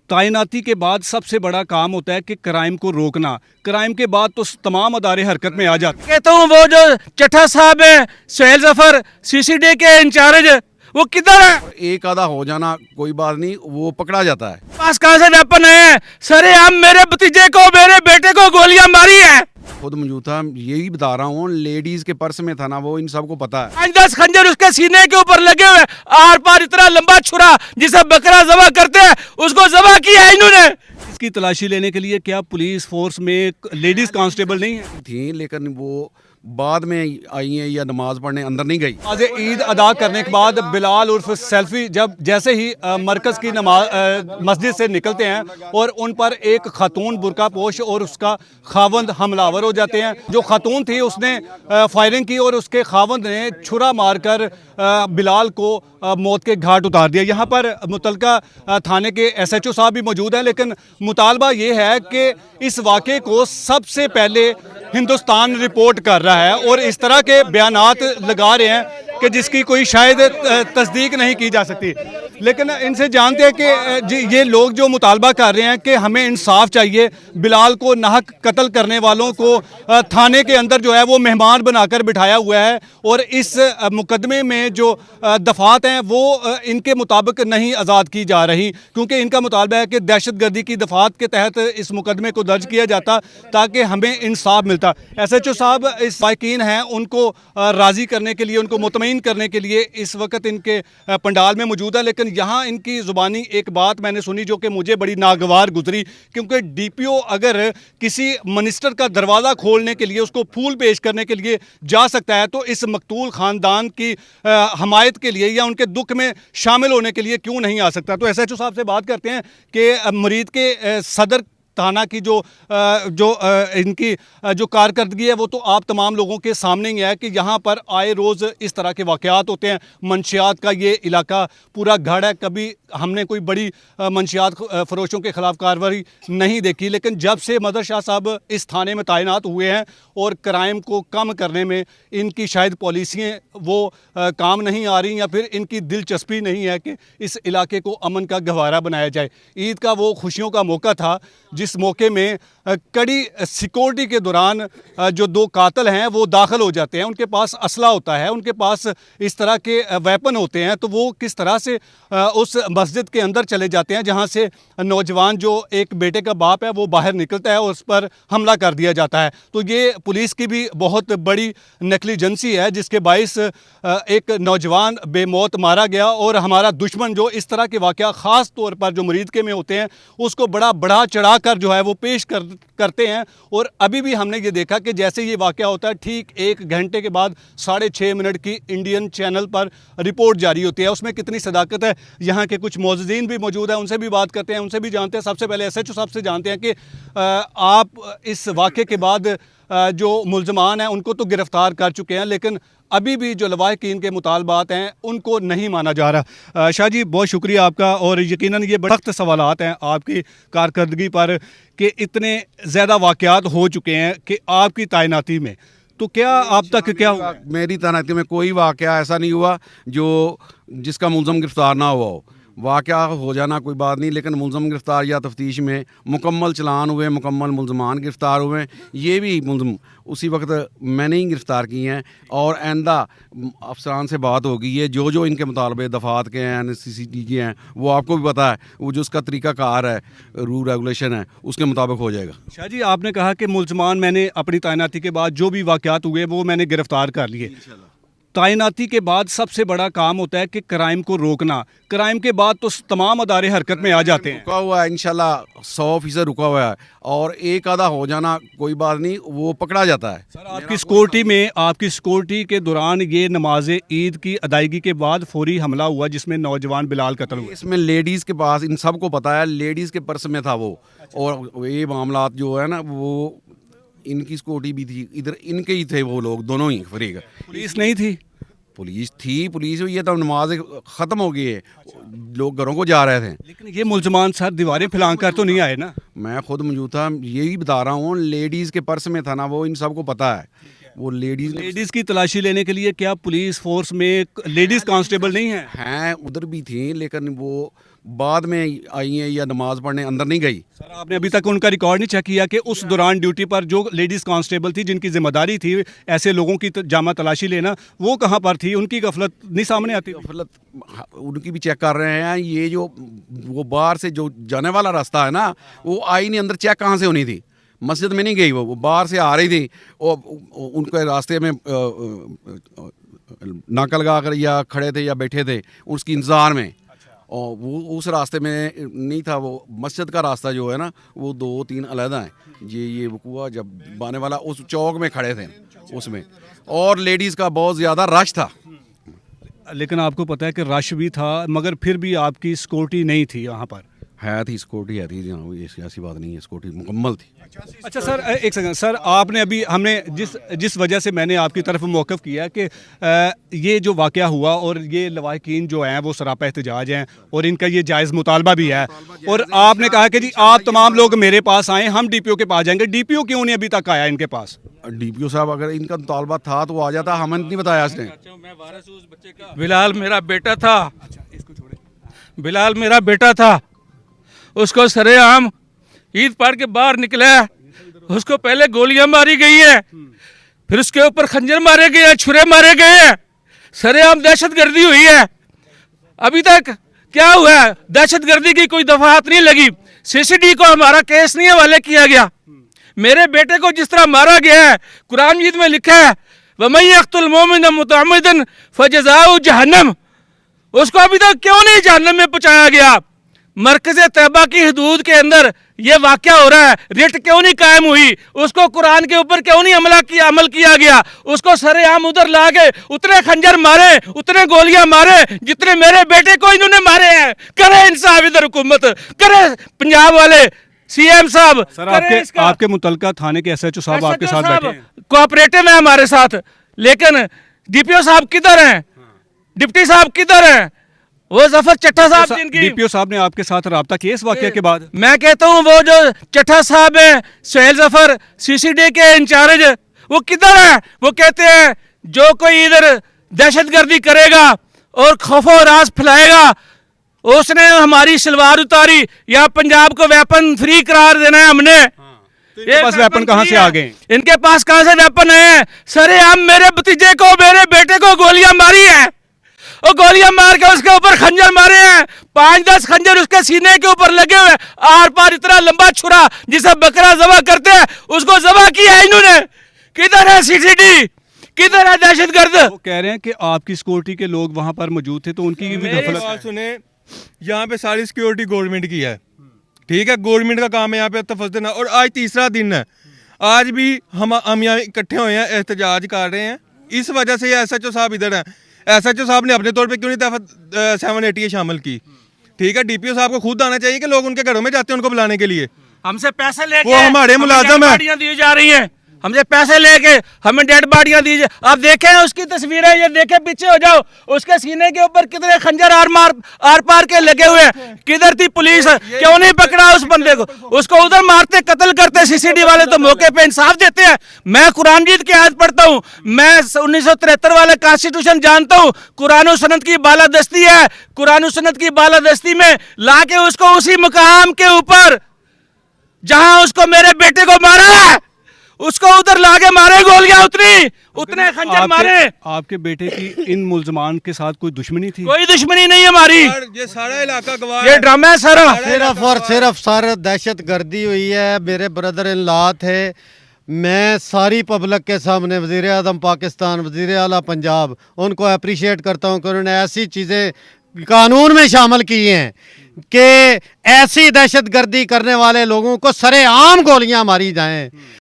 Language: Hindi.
तैनाती के बाद सबसे बड़ा काम होता है कि क्राइम को रोकना। क्राइम के बाद तो तमाम अदारे हरकत में आ जाते हैं। कहता हूँ वो जो चट्टा साहब है, सुहेल जफर सीसीडी के इंचार्ज, वो किधर है? एक आधा हो जाना कोई बात नहीं, वो पकड़ा जाता है। पास कहाँ से वेपन है? सरे हम मेरे भतीजे को, मेरे बेटे को गोलियां मारी है। खुद मौजूद था, यही बता रहा हूँ, लेडीज के पर्स में था ना वो, इन सबको पता है। 10 खंजर उसके सीने के ऊपर लगे हुए, आर पार इतना लंबा छुरा जिसे बकरा जबा करते हैं उसको जबा किया है इन्होंने। इसकी तलाशी लेने के लिए क्या पुलिस फोर्स में लेडीज कांस्टेबल नहीं है? थी, लेकिन वो बाद में आई हैं या नमाज पढ़ने अंदर नहीं गई। आज ईद अदा करने के बाद बिलाल उर्फ सेल्फी जब जैसे ही मरकज़ की नमाज मस्जिद से निकलते हैं और उन पर एक खातून बुरका पोश और उसका खावंद हमलावर हो जाते हैं। जो खातून थी उसने फायरिंग की और उसके खावंद ने छुरा मारकर बिलाल को मौत के घाट उतार दिया। यहाँ पर मुतलका थाने के SHO साहब भी मौजूद हैं, लेकिन मुतालबा ये है कि इस वाक़े को सबसे पहले हिंदुस्तान रिपोर्ट कर रहा है और इस तरह के बयानात लगा रहे हैं कि जिसकी कोई शायद तस्दीक नहीं की जा सकती। लेकिन इनसे जानते हैं कि ये लोग जो मुतालबा कर रहे हैं कि हमें इंसाफ चाहिए, बिलाल को नाहक कत्ल करने वालों को थाने के अंदर जो है वो मेहमान बनाकर बिठाया हुआ है और इस मुकदमे में जो दफात हैं वो इनके मुताबिक नहीं आज़ाद की जा रही, क्योंकि इनका मुतालबा है कि दहशतगर्दी की दफात के तहत इस मुकदमे को दर्ज किया जाता ताकि हमें इंसाफ मिलता। SHO साहब इस वाकिन हैं, उनको राज़ी करने के लिए, उनको मुतमईन करने के लिए इस वक्त इनके पंडाल में मौजूद है। लेकिन यहाँ इनकी ज़ुबानी एक बात मैंने सुनी जो कि मुझे बड़ी नागवार गुजरी, क्योंकि DPO अगर किसी मिनिस्टर का दरवाज़ा खोलने के लिए, उसको फूल पेश करने के लिए जा सकता है, तो इस मकतूल ख़ानदान की हमायत के लिए या उनके दुख में शामिल होने के लिए क्यों नहीं आ सकता। तो SHO साहब से बात करते हैं कि मुरीद के सदर थाना की जो इनकी जो कारकर्दगी है वो तो आप तमाम लोगों के सामने ही है कि यहाँ पर आए रोज़ इस तरह के वाक़यात होते हैं। मंशियात का ये इलाका पूरा गढ़ है, कभी हमने कोई बड़ी मंशियात फ़रोशों के ख़िलाफ़ कार्रवाई नहीं देखी। लेकिन जब से मदर शाह साहब इस थाने में तैनात हुए हैं और क्राइम को कम करने में इनकी शायद पॉलिसियाँ वो काम नहीं आ रही, या फिर इनकी दिलचस्पी नहीं है कि इस इलाके को अमन का गहवारा बनाया जाए। ईद का वो खुशियों का मौका था जिस मौके में कड़ी सिक्योरिटी के दौरान जो 2 कातिल हैं वो दाखिल हो जाते हैं, उनके पास असला होता है, उनके पास इस तरह के वेपन होते हैं, तो वो किस तरह से उस मस्जिद के अंदर चले जाते हैं जहां से नौजवान जो एक बेटे का बाप है वो बाहर निकलता है और उस पर हमला कर दिया जाता है। तो ये पुलिस की भी बहुत बड़ी नेग्लिजेंसी है जिसके बाइस एक नौजवान बेमौत मारा गया और हमारा दुश्मन जो इस तरह के वाक़या ख़ास तौर पर जो मुरीद के में होते हैं उसको बड़ा चढ़ा कर जो है वो पेश करते हैं। और अभी भी हमने ये देखा कि जैसे ये वाक़या होता है ठीक 1 घंटे के बाद 6.5 मिनट की इंडियन चैनल पर रिपोर्ट जारी होती है। उसमें कितनी सदाकत है। यहाँ के कुछ मौजूदीन भी मौजूद हैं, उनसे भी बात करते हैं, उनसे भी जानते हैं। सबसे पहले SHO साहब से जानते हैं कि आप इस वाक़े के बाद जो मुल्ज़मान हैं उनको तो गिरफ़्तार कर चुके हैं, लेकिन अभी भी जो लवाहिकीन के मुतालबात हैं उनको नहीं माना जा रहा। शाह जी बहुत शुक्रिया आपका, और यकीनन ये सख्त सवालात हैं आपकी कारकर्दगी पर कि इतने ज़्यादा वाक़यात हो चुके हैं कि आपकी तैनाती में, तो क्या आप तक क्या हुआ? मेरी तैनाती में कोई वाक़या ऐसा नहीं हुआ जो जिसका मुलज़म गिरफ़्तार ना हुआ हो। वाक़या हो जाना कोई बात नहीं, लेकिन मुलज़म गिरफ़्तार या तफ्तीश में मुकम्मल चलान हुए, मुकम्मल मुलज़मान गिरफ़्तार हुए। ये भी मुलज़म उसी वक्त मैंने ही गिरफ़्तार किए हैं और आइंदा अफसरान से बात होगी, ये जो इनके मुतालबे दफ़ात के हैं, CCD के हैं, वो आपको भी पता है, वो जो उसका तरीक़ाकार है, रूल रेगुलेशन है, उसके मुताबिक हो जाएगा। शाह जी आपने कहा कि मुल्ज़मान मैंने अपनी तैनाती के बाद जो भी वाक़यात हुए वो मैंने गिरफ़्तार कर लिए। तैनाती के बाद सबसे बड़ा काम होता है कि क्राइम को रोकना। क्राइम के बाद तो तमाम अदारे हरकत में आ जाते हैं। रुका हुआ है इंशाल्लाह 100% रुका हुआ है, और एक आधा हो जाना कोई बात नहीं, वो पकड़ा जाता है। सर आपकी सिक्योरिटी के दौरान ये नमाज ईद की अदायगी के बाद फौरी हमला हुआ जिसमें नौजवान बिलाल कत्ल हुआ। इसमें लेडीज़ के पास, इन सब को पता है, लेडीज़ के पर्स में था वो। और ये मामला जो है ना वो इनकी सिक्योरिटी भी थी, इधर इनके ही थे वो लोग दोनों ही फरीक। पुलिस नहीं थी? पुलिस थी, पुलिस हुई है तब नमाज ख़त्म हो गई है, लोग घरों को जा रहे थे। लेकिन ये मुल्ज़मान सर दीवारें फैलाकर कर तो नहीं आए ना? मैं खुद मौजूद था, यही बता रहा हूँ, लेडीज़ के पर्स में था ना वो, इन सबको पता है। वो लेडीज़ की तलाशी लेने के लिए क्या पुलिस फोर्स में लेडीज़ कांस्टेबल नहीं है? हैं, उधर भी थी, लेकिन वो बाद में आई हैं या नमाज पढ़ने अंदर नहीं गई। सर आपने अभी तक उनका रिकॉर्ड नहीं चेक किया कि उस दौरान ड्यूटी पर जो लेडीज़ कांस्टेबल थी जिनकी जिम्मेदारी थी ऐसे लोगों की जामा तलाशी लेना, वो कहाँ पर थी? उनकी गफलत नहीं सामने आती? गफलत उनकी भी चेक कर रहे हैं। ये जो वो बाहर से जो जाने वाला रास्ता है ना, वो आई नहीं अंदर, चेक कहाँ से होनी थी? मस्जिद में नहीं गई, वो बाहर से आ रही थी और उनके रास्ते में नाका लगा कर या खड़े थे या बैठे थे उसकी इंतज़ार में। और वो उस रास्ते में नहीं था, वो मस्जिद का रास्ता जो है ना वो 2-3 अलहदा हैं। ये वकूआ जब बाने वाला उस चौक में खड़े थे उसमें, और लेडीज़ का बहुत ज़्यादा रश था। लेकिन आपको पता है कि रश भी था मगर फिर भी आपकी सिक्योरिटी नहीं थी यहाँ पर? है थी सिक्योरिटी, है थी, हाँ, ऐसी बात नहीं है, सिक्योरिटी मुकम्मल थी। अच्छा सर, एक सेकंड सर, आपने अभी हमने जिस वजह से मैंने आपकी तरफ मौक़िफ़ किया कि ये जो वाक़या हुआ और ये लवाहिकीन जो हैं वो सरापा एहतजाज हैं और इनका ये जायज़ मुतालबा भी है, और आपने कहा कि जी आप तमाम लोग मेरे पास आएँ, हम DPO के पास जाएंगे। DPO क्यों नहीं अभी तक आया इनके पास? DPO साहब अगर इनका मुतालबा था तो आ जाता, हमें नहीं बताया इसने। बिलाल मेरा बेटा था, बिलाल मेरा बेटा था, उसको सरेआम ईद पढ़ के बाहर निकला है, उसको पहले गोलियां मारी गई है, फिर उसके ऊपर खंजर मारे गए हैं, छुरे मारे गए हैं, सरेआम दहशतगर्दी हुई है। अभी तक क्या हुआ है? दहशतगर्दी की कोई दफात नहीं लगी। CCD को हमारा केस नहीं हवाले किया गया। मेरे बेटे को जिस तरह मारा गया है, कुरान मजीद में लिखा है वमन यक़्तुल मुमिनन मुतअम्मिदन फजज़ाउ जहन्नम, उसको अभी तक क्यों नहीं जहन्नम में पहुंचाया गया? मरकज़ तैयबा की हदूद के अंदर ये वाक़या हो रहा है, रिट क्यों नहीं कायम हुई? उसको कुरान के ऊपर क्यों नहीं अमल किया गया? उसको सरेआम उधर ला के उतने खंजर मारे, उतने गोलियां मारे जितने मेरे बेटे को इन्होंने मारे हैं। करे इंसाफ इधर हुकूमत, करे पंजाब वाले CM साहब। सर आपके मुतलका थाने के SHO साहब आपके साथ बैठे हैं? कोऑपरेटिव है हमारे साथ, लेकिन DPO साहब किधर हैं? डिप्टी साहब किधर हैं? वो जफर चट्टा साहब जिनकी DPO साहब ने आपके साथ रब्ता किया इस वाक़या के बाद? मैं कहता हूँ वो जो चट्टा साहब है, सुहेल जफर CCD के इंचार्ज, वो किधर है? वो कहते हैं जो कोई इधर दहशतगर्दी करेगा और खौफो राज फैलाएगा, उसने हमारी सलवार उतारी या पंजाब को वेपन फ्री करार देना है हमने। इनके पास वेपन कहाँ से आ गए? इनके पास कहाँ से वेपन है? सरे हम मेरे भतीजे को, मेरे बेटे को गोलियां मारी है, और गोलियां मार के उसके ऊपर खंजर मारे हैं, 5-10 खंजर उसके सीने के ऊपर लगे हुए, आर पार इतना लंबा छुरा जिसे बकरा जबा करते हैं उसको जबा किया है इन्होंने। किधर है CCD? किधर है दहशतगर्द? वो कह रहे हैं कि आपकी सिक्योरिटी के लोग वहां पर मौजूद थे तो उनकी भी गफलत है। सुने, यहाँ पे सारी सिक्योरिटी गवर्नमेंट की है, ठीक है, गवर्नमेंट का काम है यहाँ पे तफस देना। और आज तीसरा दिन है, आज भी हम यहाँ इकट्ठे हुए हैं, एहतजाज कर रहे हैं। इस वजह से ये SHO साहब इधर हैं। SHO साहब ने अपने तौर पे क्यों नहीं तहफ़्फ़ुज़ 780 शामिल की? ठीक है, DPO साहब को खुद आना चाहिए कि लोग उनके घरों में जाते हैं उनको बुलाने के लिए। हमसे पैसे लेके वो हमारे मुलाजिम है, दी जा रही हैं, हमसे पैसे लेके हमें डेड बॉडियां दीजिए। आप देखें उसकी तस्वीरें, ये देखें, पीछे हो जाओ, उसके सीने के ऊपर कितने खंजर आर पार के लगे हुए हैं। किधर थी पुलिस? क्यों नहीं पकड़ा उस बंदे को? उसको उधर मारते, कत्ल करते। CCD वाले तो मौके पे इंसाफ देते हैं। मैं कुरान मजीद की आयत पढ़ता हूँ, मैं 1973 वाले कॉन्स्टिट्यूशन जानता हूँ। कुरान और सनत की बालादस्ती है, कुरान और सनत की बालादस्ती में लाके उसको उसी मुकाम के ऊपर जहां उसको मेरे बेटे को मारा है उसको उधर लाके मारे, गोलियां उतने खंजर मारे। आपके बेटे की इन मुल्जमान के साथ कोई दुश्मनी थी? कोई दुश्मनी नहीं हमारी, ये सारा इलाका गवाह ये है। ड्रामा है सारा। सिर्फ और सिर्फ सर दहशतगर्दी हुई है। मेरे ब्रदर इन लॉ थे। मैं सारी पब्लिक के सामने वज़ीर आज़म पाकिस्तान, वज़ीर आला पंजाब, उनको अप्रिशिएट करता हूँ कि उन्होंने ऐसी चीज़ें कानून में शामिल की हैं कि ऐसी दहशतगर्दी करने वाले लोगों को सरेआम गोलियां मारी जाएं।